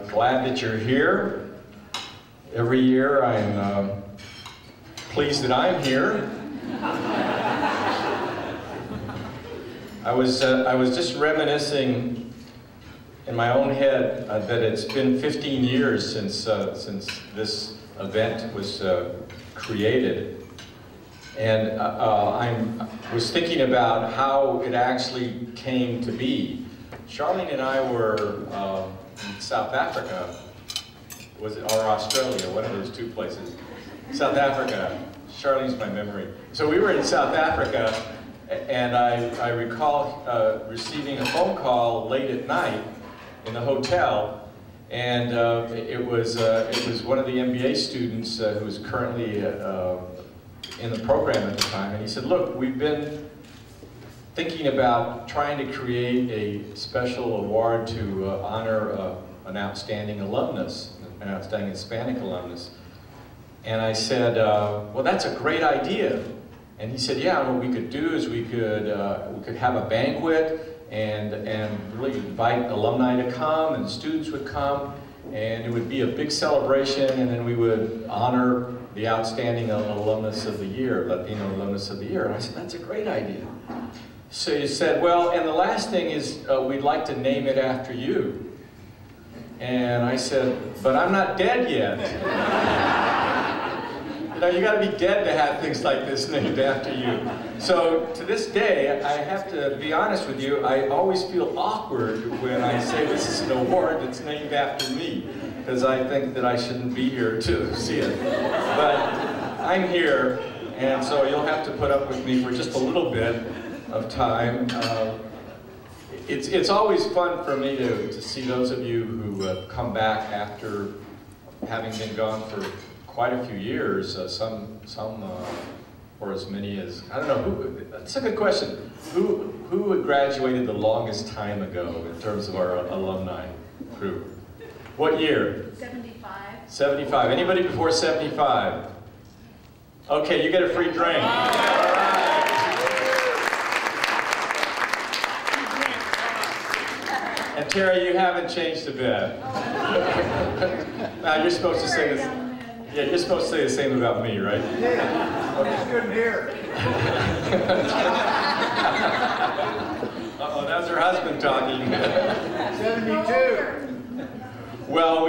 glad that you're here. Every year I'm pleased that I'm here. I was just reminiscing in my own head that it's been 15 years since this event was created. And I was thinking about how it actually came to be. Charlene and I were in South Africa, or Australia, one of those two places. South Africa. Charlene's my memory. So we were in South Africa, and I recall receiving a phone call late at night in the hotel, and it was one of the MBA students who was currently in the program at the time, and he said, "Look, we've been thinking about trying to create a special award to honor an outstanding alumnus, an outstanding Hispanic alumnus." And I said, "Well, that's a great idea." And he said, "Yeah, what we could do is we could have a banquet and really invite alumni to come, and students would come, and it would be a big celebration, and then we would honor the outstanding alumnus of the year, Latino alumnus of the year." And I said, "That's a great idea." So he said, "Well, and the last thing is we'd like to name it after you." And I said, "But I'm not dead yet." You know, you got to be dead to have things like this named after you. So to this day, I have to be honest with you, I always feel awkward when I say this is an award that's named after me, because I think that I shouldn't be here to see it. But I'm here, and so you'll have to put up with me for just a little bit of time. It's always fun for me to see those of you who come back after having been gone for quite a few years, some or as many as, I don't know, that's a good question. Who graduated the longest time ago in terms of our alumni group? What year? 75. 75. Anybody before 75? Okay, you get a free drink. All right. And Terry, you haven't changed a bit. Now you're supposed to say this. Yeah, you're supposed to say the same about me, right? Yeah. I just couldn't hear. Uh-oh, that's her husband talking. 72. Well,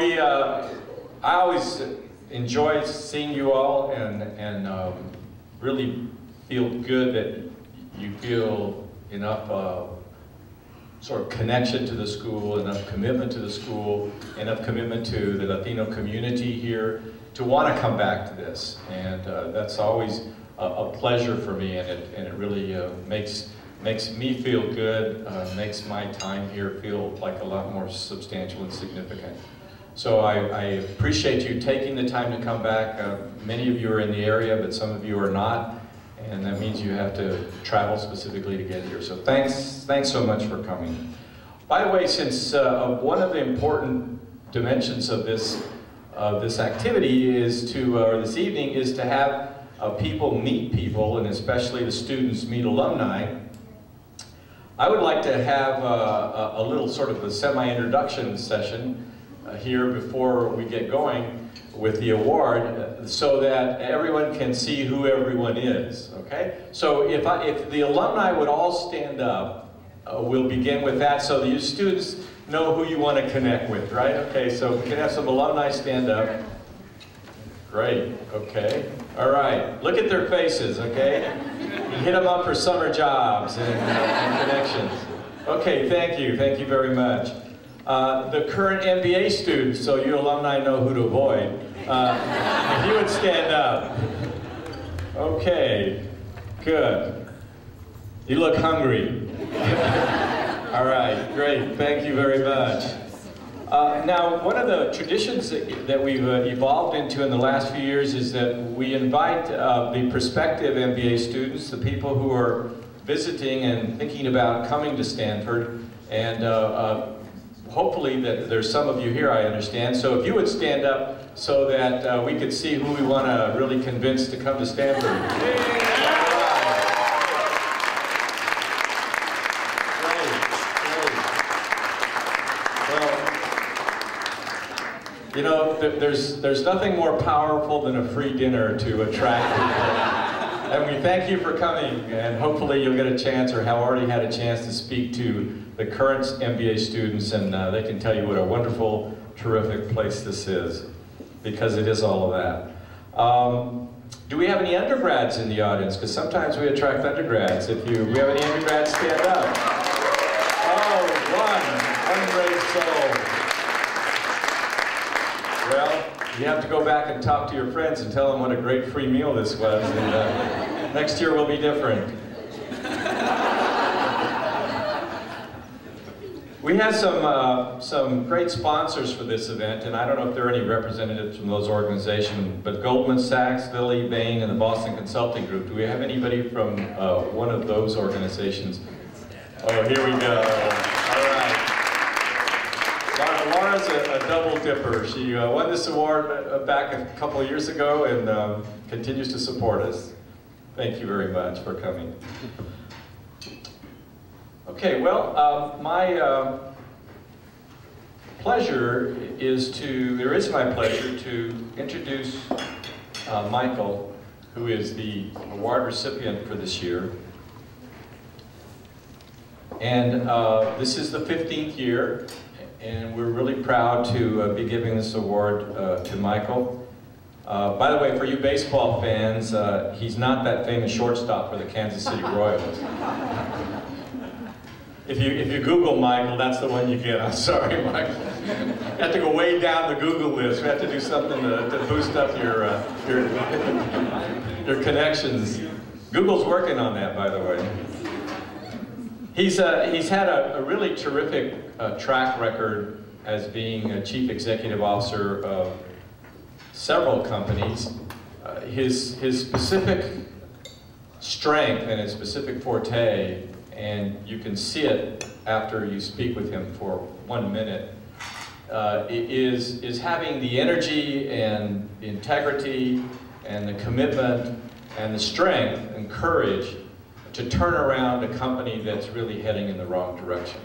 I always enjoy seeing you all, and really feel good that you feel enough sort of connection to the school, enough commitment to the school, enough commitment to the Latino community here to want to come back to this. And that's always a pleasure for me, and it really makes me feel good, makes my time here feel like a lot more substantial and significant. So I appreciate you taking the time to come back. Many of you are in the area, but some of you are not, and that means you have to travel specifically to get here. So thanks so much for coming. By the way, since one of the important dimensions of this activity is to, or this evening, is to have people meet people, and especially the students meet alumni, I would like to have a little sort of a semi-introduction session here before we get going with the award, so that everyone can see who everyone is, okay? So if the alumni would all stand up, we'll begin with that, so the students know who you want to connect with, right? Okay, so we can have some alumni stand up. Great, okay. All right, look at their faces, okay? Hit them up for summer jobs and connections. Okay, thank you very much. The current MBA students, so you alumni know who to avoid. If you would stand up. Okay, good. You look hungry. All right, great, thank you very much. Now, one of the traditions that we've evolved into in the last few years is that we invite the prospective MBA students, the people who are visiting and thinking about coming to Stanford, and hopefully that there's some of you here, I understand. So if you would stand up so that we could see who we want to really convince to come to Stanford. You know, there's nothing more powerful than a free dinner to attract people. And we thank you for coming, and hopefully you'll get a chance, or have already had a chance, to speak to the current MBA students, and they can tell you what a wonderful, terrific place this is, because it is all of that. Do we have any undergrads in the audience? Because sometimes we attract undergrads. If we have any undergrads, stand up. Oh, one brave soul. Well, you have to go back and talk to your friends and tell them what a great free meal this was, and next year will be different. We have some great sponsors for this event, and I don't know if there are any representatives from those organizations, but Goldman Sachs, Lilly, Bain, and the Boston Consulting Group. Do we have anybody from one of those organizations? Oh, here we go. All right. Laura's a double dipper. She won this award back a couple of years ago and continues to support us. Thank you very much for coming. Okay, well, my pleasure is to introduce Michael, who is the award recipient for this year. And this is the 15th year, and we're really proud to be giving this award to Michael. By the way, for you baseball fans, he's not that famous shortstop for the Kansas City Royals. If you Google Michael, that's the one you get. I'm sorry, Michael. You have to go way down the Google list. We have to do something to boost up your connections. Google's working on that, by the way. He's had a really terrific track record as being a chief executive officer of several companies. His specific strength and his specific forte, and you can see it after you speak with him for 1 minute, is having the energy and the integrity and the commitment and the strength and courage to turn around a company that's really heading in the wrong direction.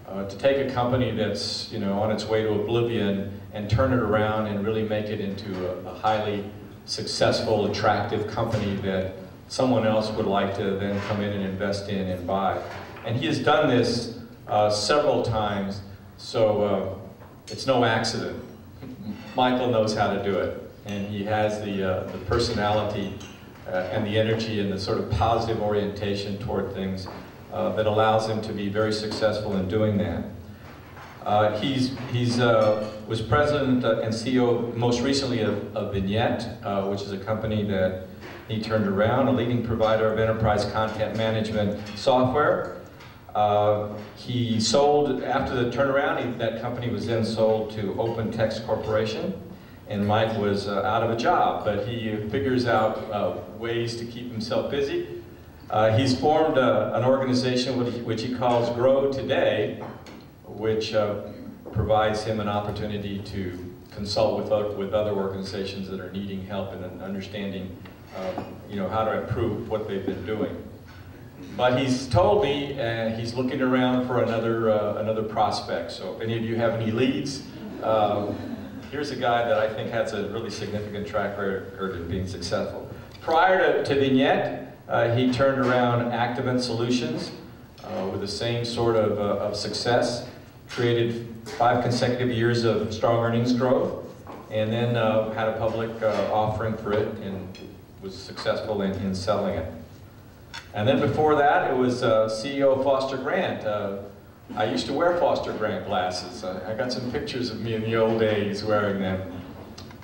To take a company that's on its way to oblivion and turn it around and really make it into a highly successful, attractive company that someone else would like to then come in and invest in and buy. And he has done this several times, so it's no accident. Michael knows how to do it, and he has the personality and the energy and the sort of positive orientation toward things that allows him to be very successful in doing that. He was president and CEO most recently of Vignette, which is a company that he turned around, a leading provider of enterprise content management software. He sold, after the turnaround, that company was then sold to Open Text Corporation, and Mike was out of a job, but he figures out ways to keep himself busy. He's formed an organization which he calls Grow Today, which provides him an opportunity to consult with other organizations that are needing help in understanding how to improve what they've been doing. But he's told me he's looking around for another prospect. So if any of you have any leads, here's a guy that I think has a really significant track record of being successful. Prior to Vignette, he turned around Activent Solutions with the same sort of success, created 5 consecutive years of strong earnings growth, and then had a public offering for it and was successful in selling it. And then before that, it was CEO of Foster Grant. I used to wear Foster Grant glasses. I got some pictures of me in the old days wearing them.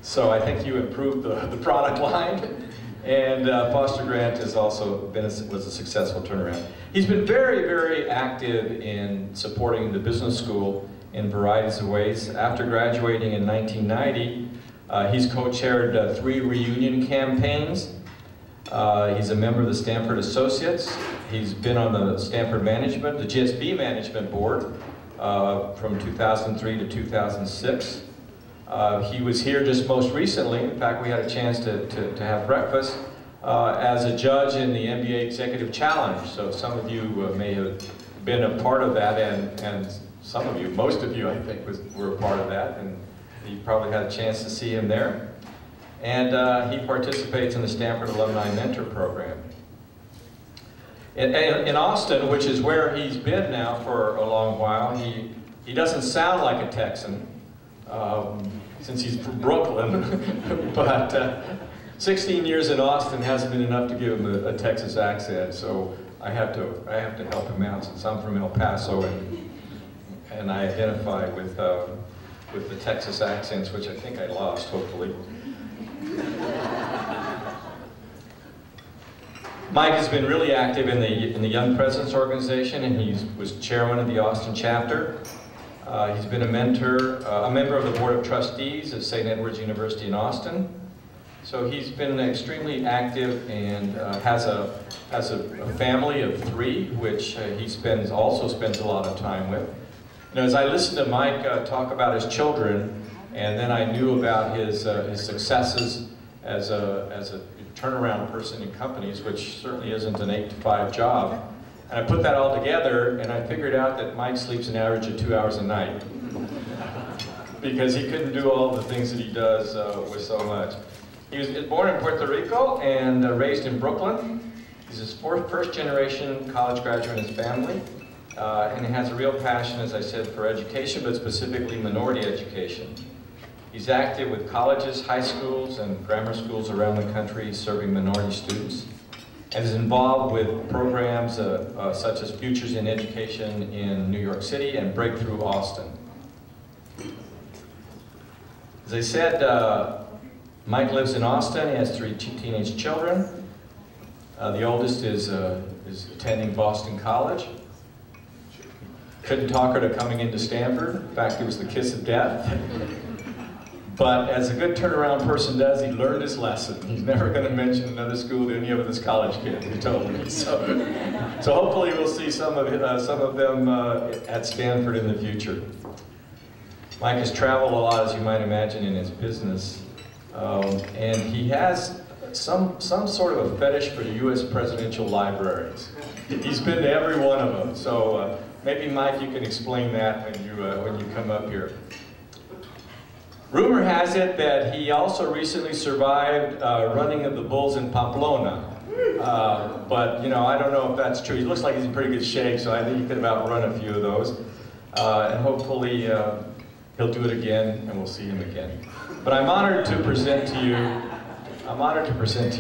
So I think you improved the product line. And Foster Grant has also was a successful turnaround. He's been very, very active in supporting the business school in varieties of ways. After graduating in 1990, he's co-chaired 3 reunion campaigns. He's a member of the Stanford Associates. He's been on the Stanford Management, the GSB Management Board from 2003 to 2006. He was here just most recently. In fact, we had a chance to have breakfast as a judge in the MBA Executive Challenge. So some of you may have been a part of that, and some of you, most of you, I think, were a part of that. You probably had a chance to see him there. And he participates in the Stanford Alumni Mentor Program. In Austin, which is where he's been now for a long while, he doesn't sound like a Texan, since he's from Brooklyn, but 16 years in Austin hasn't been enough to give him a Texas accent, so I have to help him out since I'm from El Paso and I identify with the Texas accents, which I think I lost, hopefully. Mike has been really active in the Young Presidents Organization, and he was chairman of the Austin chapter. He's been a mentor, a member of the Board of Trustees at St. Edward's University in Austin. So he's been extremely active and has a family of 3, which he also spends a lot of time with. You know, as I listened to Mike talk about his children, and then I knew about his successes as a turnaround person in companies, which certainly isn't an 8-to-5 job. And I put that all together, and I figured out that Mike sleeps an average of 2 hours a night. Because he couldn't do all the things that he does with so much. He was born in Puerto Rico and raised in Brooklyn. He's his first-generation college graduate in his family. And he has a real passion, as I said, for education, but specifically minority education. He's active with colleges, high schools, and grammar schools around the country serving minority students, and is involved with programs such as Futures in Education in New York City and Breakthrough Austin. As I said, Mike lives in Austin. He has 3 teenage children. The oldest is attending Boston College. Couldn't talk her to coming into Stanford. In fact, it was the kiss of death. But as a good turnaround person does, he learned his lesson. He's never going to mention another school to any of his college kids, he told me. So hopefully we'll see some of them at Stanford in the future. Mike has traveled a lot, as you might imagine, in his business. And he has some sort of a fetish for U.S. presidential libraries. He's been to every one of them. So maybe, Mike, you can explain that when you come up here. Rumor has it that he also recently survived running of the bulls in Pamplona. But, you know, I don't know if that's true. He looks like he's in pretty good shape, so I think he could have outrun a few of those. And hopefully he'll do it again, and we'll see him again. But I'm honored to present to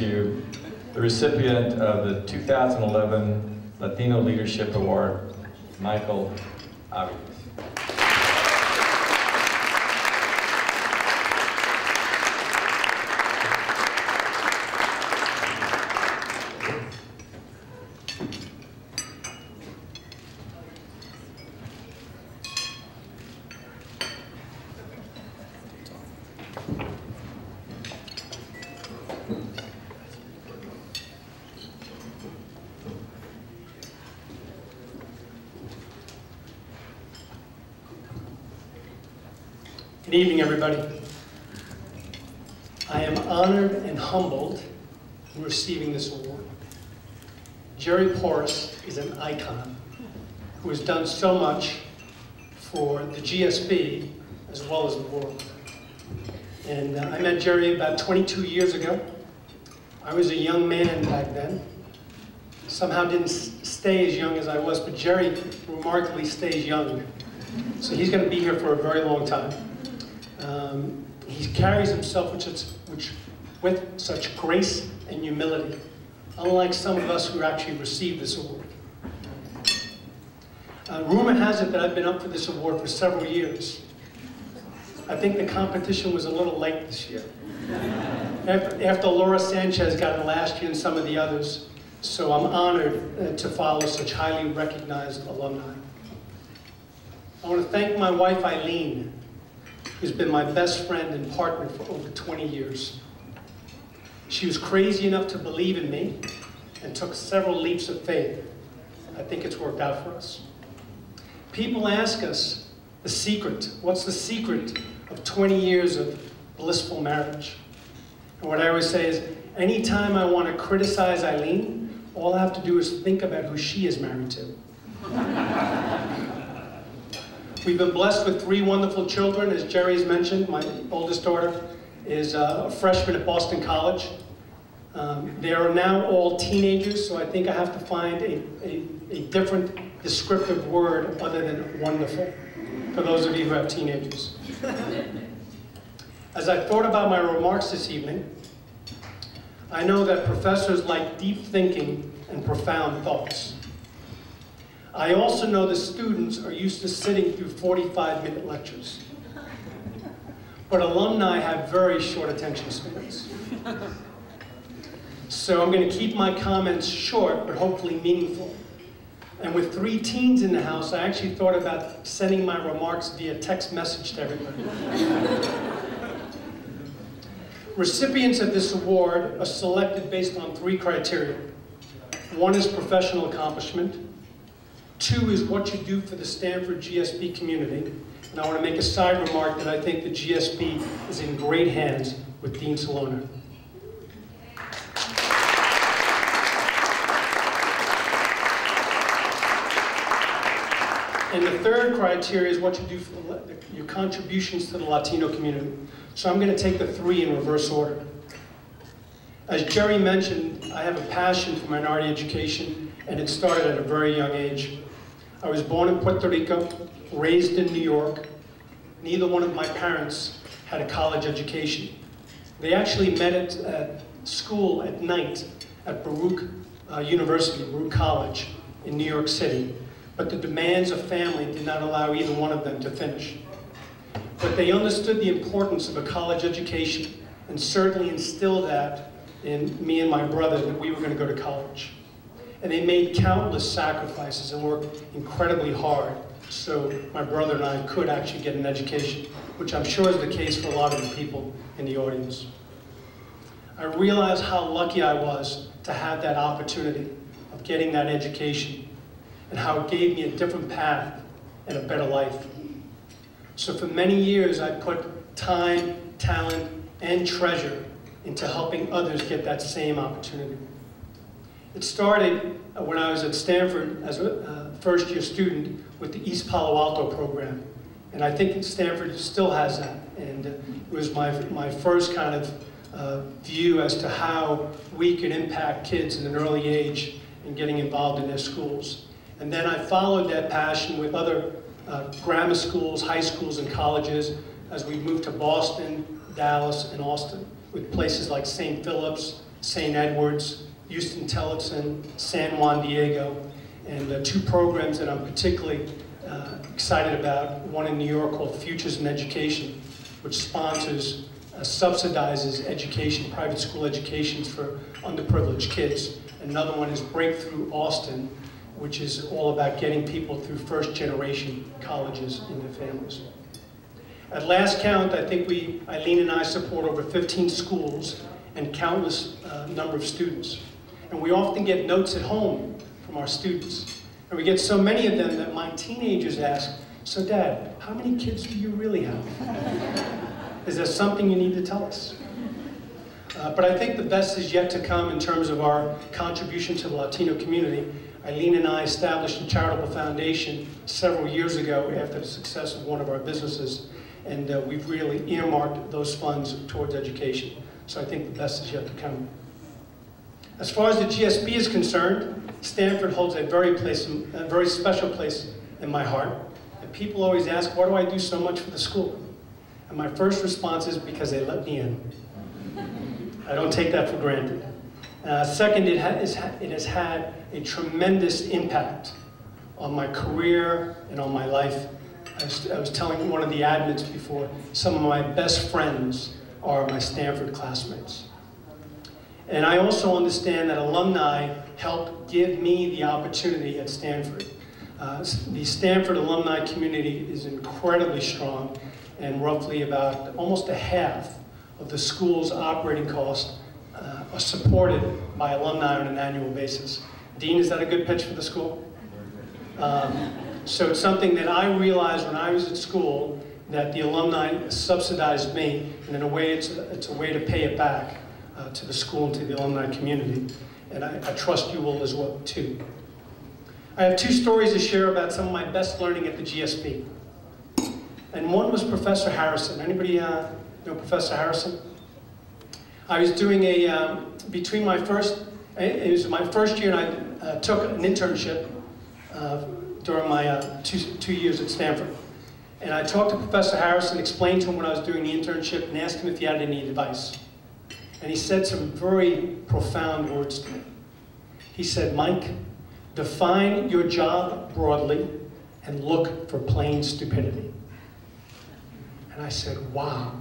you the recipient of the 2011 Latino Leadership Award, Michael Aviles. Good evening, everybody. I am honored and humbled in receiving this award. Jerry Porras is an icon who has done so much for the GSB as well as the world. And I met Jerry about 22 years ago. I was a young man back then. Somehow didn't stay as young as I was, but Jerry remarkably stays young. So he's going to be here for a very long time. He carries himself with such grace and humility, unlike some of us who actually received this award. Rumor has it that I've been up for this award for several years. I think the competition was a little late this year. After Laura Sanchez got it last year and some of the others, so I'm honored to follow such highly recognized alumni. I want to thank my wife, Eileen, who's been my best friend and partner for over 20 years. She was crazy enough to believe in me and took several leaps of faith. I think it's worked out for us. People ask us the secret. What's the secret of 20 years of blissful marriage? And what I always say is, anytime I want to criticize Eileen, all I have to do is think about who she is married to. We've been blessed with 3 wonderful children, as Jerry's mentioned. My oldest daughter is a freshman at Boston College. They are now all teenagers, so I think I have to find a different descriptive word other than wonderful, for those of you who have teenagers. As I thought about my remarks this evening, I know that professors like deep thinking and profound thoughts. I also know that students are used to sitting through 45-minute lectures. But alumni have very short attention spans. So I'm going to keep my comments short, but hopefully meaningful. And with 3 teens in the house, I actually thought about sending my remarks via text message to everybody. Recipients of this award are selected based on 3 criteria. 1 is professional accomplishment. 2 is what you do for the Stanford GSB community. And I want to make a side remark that I think the GSB is in great hands with Dean Salona. And the 3rd criteria is what you do for your contributions to the Latino community. So I'm going to take the 3 in reverse order. As Jerry mentioned, I have a passion for minority education, and it started at a very young age. I was born in Puerto Rico, raised in New York. Neither one of my parents had a college education. They actually met at school at night at Baruch University, Baruch College in New York City. But the demands of family did not allow either one of them to finish. But they understood the importance of a college education and certainly instilled that in me and my brother that we were going to go to college. And they made countless sacrifices and worked incredibly hard so my brother and I could actually get an education, which I'm sure is the case for a lot of the people in the audience. I realized how lucky I was to have that opportunity of getting that education and how it gave me a different path and a better life. So for many years, I put time, talent, and treasure into helping others get that same opportunity. It started when I was at Stanford as a first-year student with the East Palo Alto program. And I think Stanford still has that. And it was my first kind of view as to how we could impact kids at an early age in getting involved in their schools. And then I followed that passion with other grammar schools, high schools, and colleges as we moved to Boston, Dallas, and Austin, with places like St. Philip's, St. Edward's, Houston Tillotson, San Juan Diego, and 2 programs that I'm particularly excited about. One in New York called Futures in Education, which sponsors, subsidizes education, private school educations for underprivileged kids. Another one is Breakthrough Austin, which is all about getting people through first-generation colleges in their families. At last count, I think Eileen and I support over 15 schools and countless number of students. And we often get notes at home from our students. And we get so many of them that my teenagers ask, "So Dad, how many kids do you really have? Is there something you need to tell us?" But I think the best is yet to come in terms of our contribution to the Latino community. Eileen and I established a charitable foundation several years ago after the success of one of our businesses, and we've really earmarked those funds towards education. So I think the best is yet to come. As far as the GSB is concerned, Stanford holds a very special place in my heart. And people always ask, why do I do so much for the school? And my first response is because they let me in. I don't take that for granted. Second, it has had a tremendous impact on my career and on my life. I was telling one of the admins before, some of my best friends are my Stanford classmates. And I also understand that alumni helped give me the opportunity at Stanford. The Stanford alumni community is incredibly strong, and roughly about almost a half of the school's operating costs are supported by alumni on an annual basis. Dean, is that a good pitch for the school? So it's something that I realized when I was at school, that the alumni subsidized me, and in a way it's a way to pay it back to the school and to the alumni community. And I trust you will as well too. I have 2 stories to share about some of my best learning at the GSB. And one was Professor Harrison. Anybody know Professor Harrison? I was doing it was my first year, and I took an internship during my two years at Stanford. And I talked to Professor Harrison, explained to him what I was doing the internship, and asked him if he had any advice. And he said some very profound words to me. He said, Mike, define your job broadly and look for plain stupidity. And I said, wow,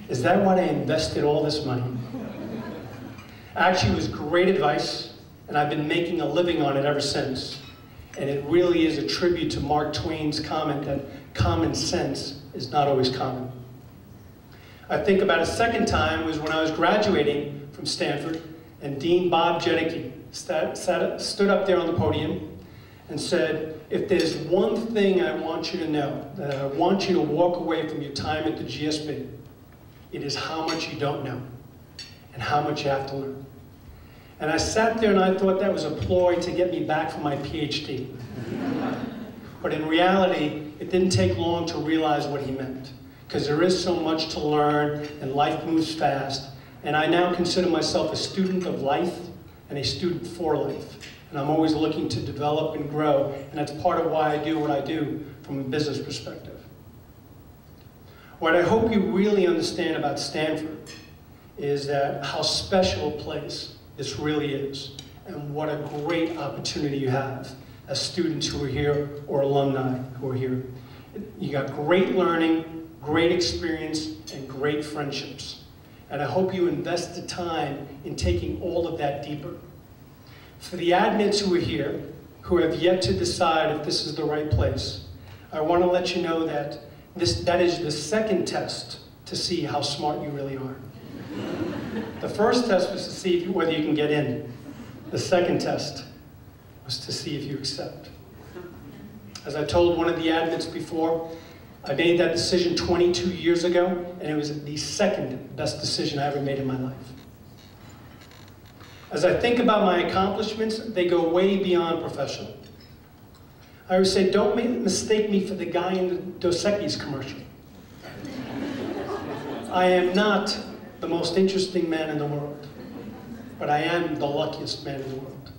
is that why I invested all this money? Actually, it was great advice, and I've been making a living on it ever since. And it really is a tribute to Mark Twain's comment that common sense is not always common. I think about a second time was when I was graduating from Stanford, and Dean Bob Jedicke stood up there on the podium and said, if there's one thing I want you to know, that I want you to walk away from your time at the GSB, it is how much you don't know and how much you have to learn. And I sat there and I thought that was a ploy to get me back for my PhD. But in reality, it didn't take long to realize what he meant, because there is so much to learn and life moves fast. And I now consider myself a student of life and a student for life. And I'm always looking to develop and grow, and that's part of why I do what I do from a business perspective. What I hope you really understand about Stanford is that how special a place this really is, and what a great opportunity you have as students who are here or alumni who are here. You got great learning, great experience, and great friendships. And I hope you invest the time in taking all of that deeper. For the admins who are here, who have yet to decide if this is the right place, I want to let you know that that is the second test to see how smart you really are. The first test was to see whether you can get in. The second test was to see if you accept. As I told one of the admins before, I made that decision 22 years ago, and it was the second best decision I ever made in my life. As I think about my accomplishments, they go way beyond professional. I always say, don't mistake me for the guy in the Dos Equis commercial. I am not the most interesting man in the world, but I am the luckiest man in the world.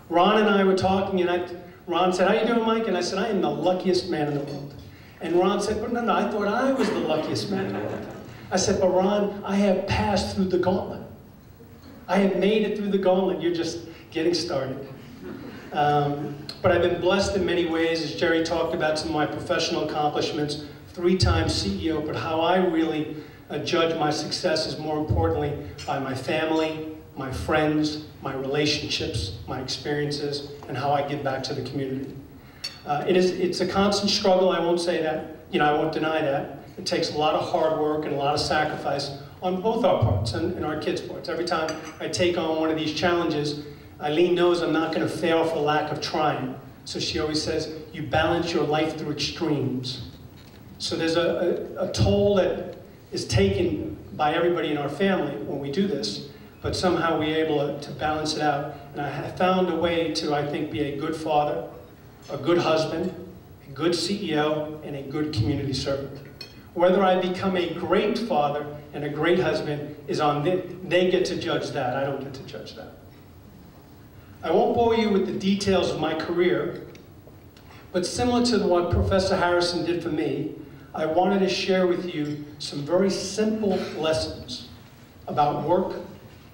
Ron and I were talking, and Ron said, how you doing, Mike? And I said, I am the luckiest man in the world. And Ron said, but no, I thought I was the luckiest man in the world. I said, but Ron, I have passed through the gauntlet. I have made it through the gauntlet. You're just getting started. But I've been blessed in many ways, as Jerry talked about some of my professional accomplishments, 3-time CEO, but how I really judge my success is more importantly by my family, my friends, my relationships, my experiences, and how I give back to the community. It's a constant struggle, I won't say that, I won't deny that. It takes a lot of hard work and a lot of sacrifice on both our parts and our kids' parts. Every time I take on one of these challenges, Eileen knows I'm not going to fail for lack of trying. So she always says, you balance your life through extremes. So there's a toll that is taken by everybody in our family when we do this, but somehow we're able to balance it out. And I have found a way to, I think, be a good father, a good husband, a good CEO, and a good community servant. Whether I become a great father and a great husband is on them. They get to judge that. I don't get to judge that. I won't bore you with the details of my career, but similar to what Professor Harrison did for me, I wanted to share with you some very simple lessons about work,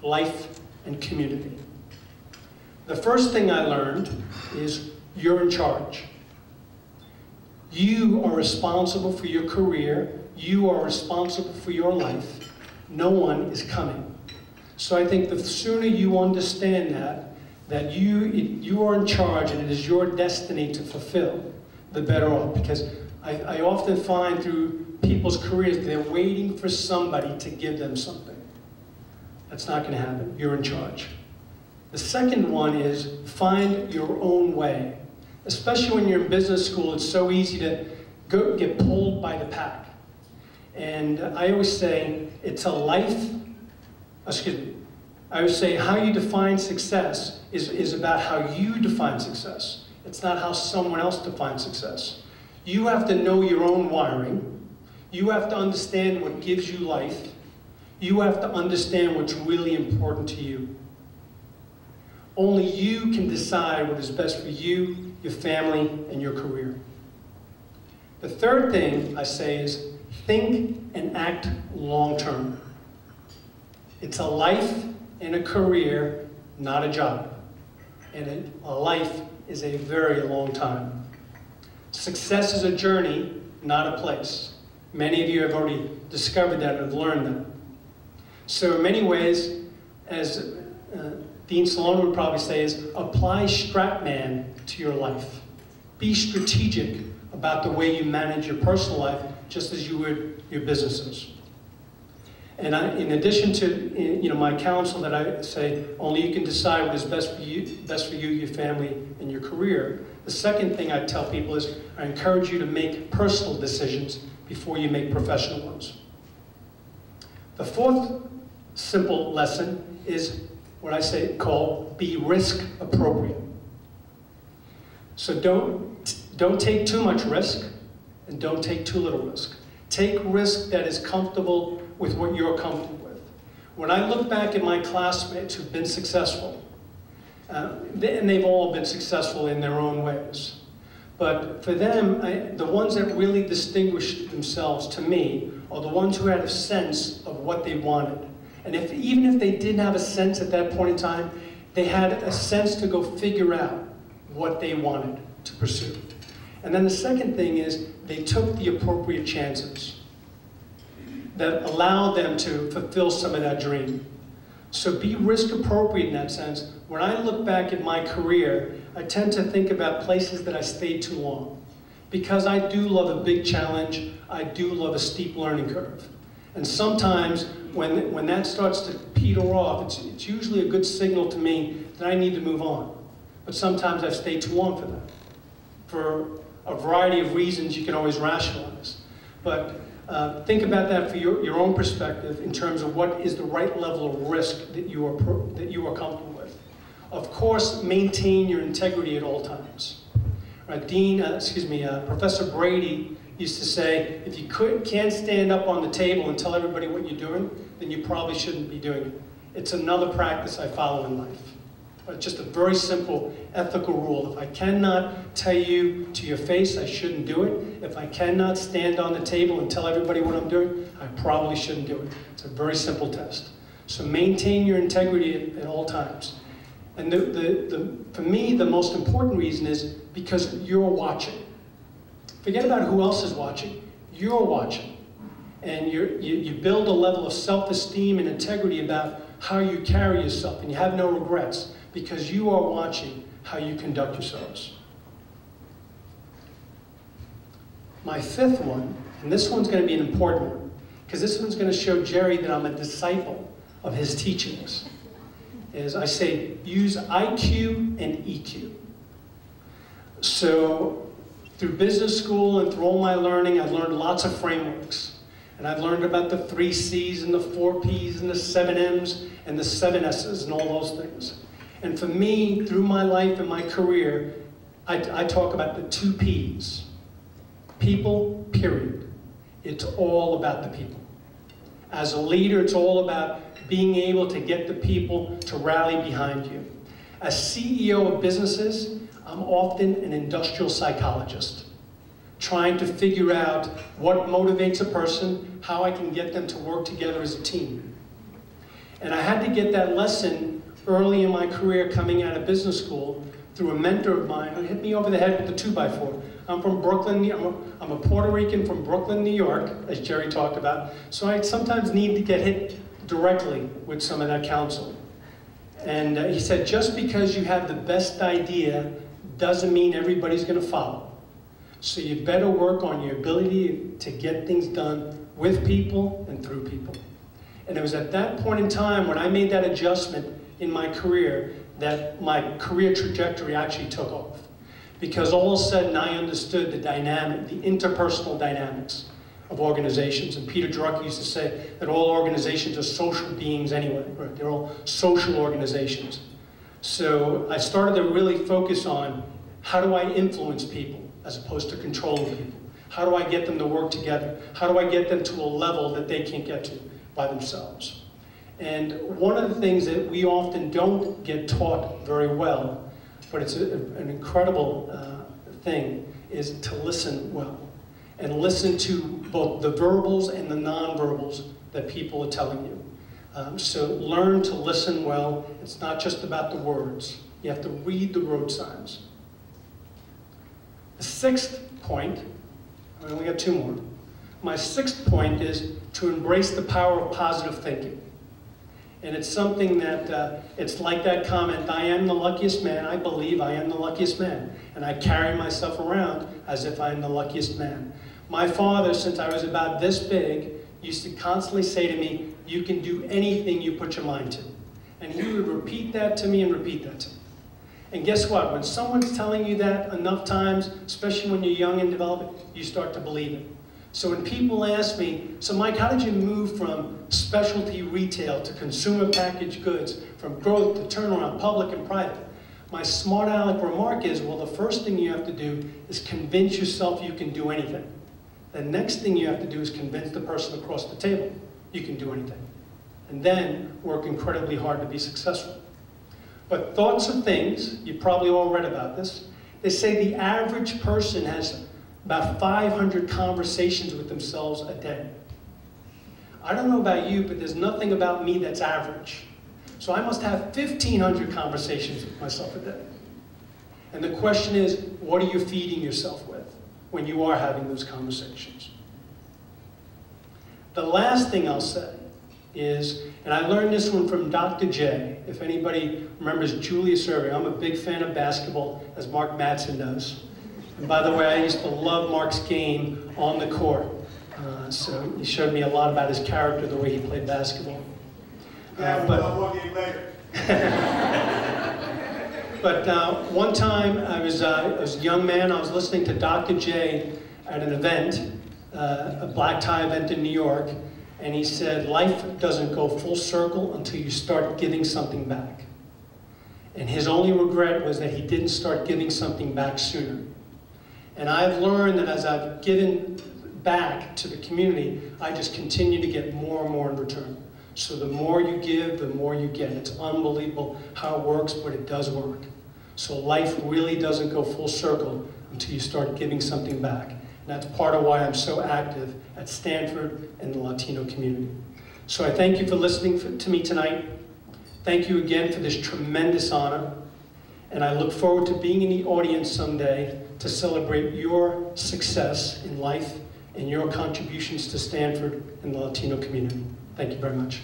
life, and community. The first thing I learned is you're in charge. You are responsible for your career. You are responsible for your life. No one is coming. So I think the sooner you understand that you are in charge and it is your destiny to fulfill, the better off. Because I often find through people's careers, they're waiting for somebody to give them something. That's not going to happen. You're in charge. The second one is find your own way. Especially when you're in business school, it's so easy to get pulled by the pack. And I always say it's a life, I always say how you define success is about how you define success. It's not how someone else defines success. You have to know your own wiring. You have to understand what gives you life. You have to understand what's really important to you. Only you can decide what is best for you, your family, and your career. The third thing I say is think and act long-term. It's a life and a career, not a job. And a life is a very long time. Success is a journey, not a place. Many of you have already discovered that and have learned that. So in many ways, as Dean Salone would probably say, is apply Stratman to your life. Be strategic about the way you manage your personal life, just as you would your businesses. And in addition to my counsel that I say, only you can decide what is best for you, your family, and your career. The second thing I tell people is I encourage you to make personal decisions before you make professional ones. The fourth simple lesson is what I call be risk appropriate. So don't take too much risk and don't take too little risk. Take risk that is comfortable with what you're comfortable with. When I look back at my classmates who've been successful, and they've all been successful in their own ways, but for them, the ones that really distinguished themselves to me are the ones who had a sense of what they wanted. And even if they didn't have a sense at that point in time, they had a sense to go figure out what they wanted to pursue. And then the second thing is they took the appropriate chances that allowed them to fulfill some of that dream. So be risk appropriate in that sense. When I look back at my career, I tend to think about places that I stayed too long. Because I do love a big challenge, I do love a steep learning curve. And sometimes when that starts to peter off, it's usually a good signal to me that I need to move on. But sometimes I've stayed too long for that. For a variety of reasons you can always rationalize. But think about that for your own perspective in terms of what is the right level of risk that you are comfortable with. Of course, maintain your integrity at all times. Right? Professor Brady used to say, if you can't stand up on the table and tell everybody what you're doing, then you probably shouldn't be doing it. It's another practice I follow in life. It's just a very simple ethical rule. If I cannot tell you to your face I shouldn't do it, if I cannot stand on the table and tell everybody what I'm doing, I probably shouldn't do it. It's a very simple test. So maintain your integrity at all times. And for me, the most important reason is because you're watching. Forget about who else is watching. You're watching. And you build a level of self-esteem and integrity about how you carry yourself, and you have no regrets because you are watching how you conduct yourselves. My fifth one, and this one's going to be an important one, because this one's going to show Jerry that I'm a disciple of his teachings, is I say use IQ and EQ. So through business school and through all my learning, I've learned lots of frameworks. And I've learned about the 3 C's and the 4 P's and the 7 M's and the 7 S's and all those things. And for me, through my life and my career, I talk about the 2 P's. People, period. It's all about the people. As a leader, it's all about being able to get the people to rally behind you. As CEO of businesses, I'm often an industrial psychologist, trying to figure out what motivates a person, how I can get them to work together as a team. And I had to get that lesson early in my career coming out of business school through a mentor of mine who hit me over the head with the 2x4. I'm from Brooklyn, I'm a Puerto Rican from Brooklyn, New York, as Jerry talked about, so I sometimes need to get hit directly with some of that counsel. And he said, just because you have the best idea doesn't mean everybody's going to follow. So you better work on your ability to get things done with people and through people. And it was at that point in time when I made that adjustment in my career that my career trajectory actually took off. Because all of a sudden I understood the dynamic, the interpersonal dynamics of organizations. And Peter Drucker used to say that all organizations are social beings anyway, right? They're all social organizations. So I started to really focus on how do I influence people? as opposed to controlling people? How do I get them to work together? How do I get them to a level that they can't get to by themselves? And one of the things that we often don't get taught very well, but it's an incredible thing, is to listen well. And listen to both the verbals and the non-verbals that people are telling you. So learn to listen well. It's not just about the words. You have to read the road signs. The sixth point, I only got two more. My sixth point is to embrace the power of positive thinking. And it's something that, it's like that comment, I am the luckiest man, I believe I am the luckiest man. And I carry myself around as if I am the luckiest man. My father, since I was about this big, used to constantly say to me, you can do anything you put your mind to. And he would repeat that to me and repeat that to me. And guess what? When someone's telling you that enough times, especially when you're young and developing, you start to believe it. So when people ask me, so Mike, how did you move from specialty retail to consumer packaged goods, from growth to turnaround, public and private? My smart aleck remark is, well, the first thing you have to do is convince yourself you can do anything. The next thing you have to do is convince the person across the table you can do anything. And then work incredibly hard to be successful. But thoughts of things, you probably all read about this, they say the average person has about 500 conversations with themselves a day. I don't know about you, but there's nothing about me that's average. So I must have 1,500 conversations with myself a day. And the question is, what are you feeding yourself with when you are having those conversations? The last thing I'll say is, and I learned this one from Dr. J. If anybody remembers Julius Erving, I'm a big fan of basketball, as Mark Madsen does. And by the way, I used to love Mark's game on the court. So he showed me a lot about his character, the way he played basketball. One game later. But one time, I was a young man, I was listening to Dr. J at an event, a black tie event in New York, and he said, life doesn't go full circle until you start giving something back. And his only regret was that he didn't start giving something back sooner. And I've learned that as I've given back to the community, I just continue to get more and more in return. So the more you give, the more you get. It's unbelievable how it works, but it does work. So life really doesn't go full circle until you start giving something back. And that's part of why I'm so active at Stanford and the Latino community. So I thank you for listening to me tonight. Thank you again for this tremendous honor. And I look forward to being in the audience someday to celebrate your success in life and your contributions to Stanford and the Latino community. Thank you very much.